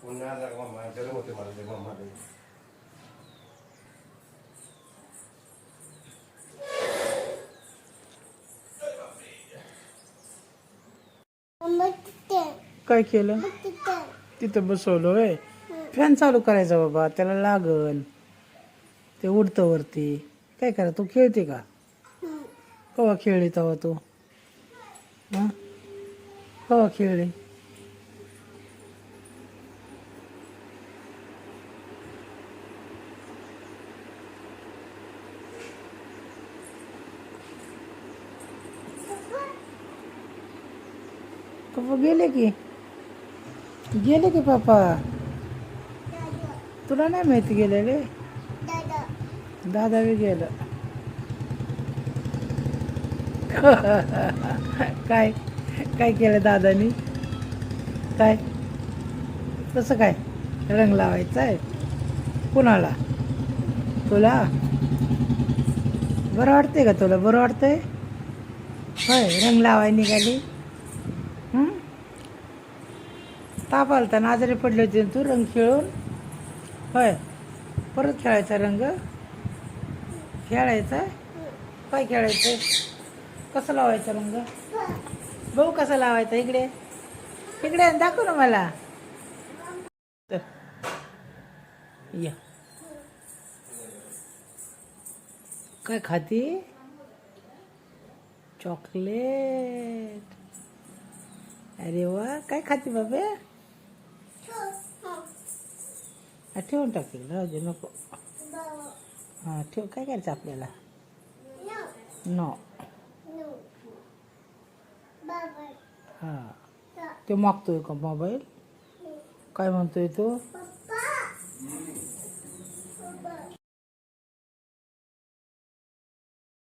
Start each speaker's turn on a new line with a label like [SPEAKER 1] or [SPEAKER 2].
[SPEAKER 1] पुन्हा जर मम्मा जरूर होते मला ते मम्मा दे.
[SPEAKER 2] काय केलं तिथं बसवलोय. फॅन चालू करायचा बाबा, त्याला लागल ते उडतं वरती. काय करा, तू खेळते का? कवा खेळली तेव्हा तू? हां, कवा खेळली? पप्पा गेले की पप्पा. तुला नाही माहिती गेलेले? दादा बी गेलं. काय काय केलं दादानी? काय कसं काय रंग लावायचा आहे? कुणाला? तुला बरं वाटतंय का? तुला बरं वाटतंय? होय, रंग लावाय निघाली. ताप आलता ना, आजारी पडले होते तू रंग खेळून? होय, परत खेळायचा रंग? खेळायचा? काय खेळायचं? कसं लावायचा रंग? बघू कसा लावायचा. इकडे इकडे दाखव ना मला. तर या, काय खाती? चॉकलेट. अरे वा, काय खाती बाबे? ठेवून टाकेल, राहू दे, नको. हां ठेव. काय करायचं आपल्याला? नो. हां, तो मागतोय का मोबाईल? काय म्हणतोय तो?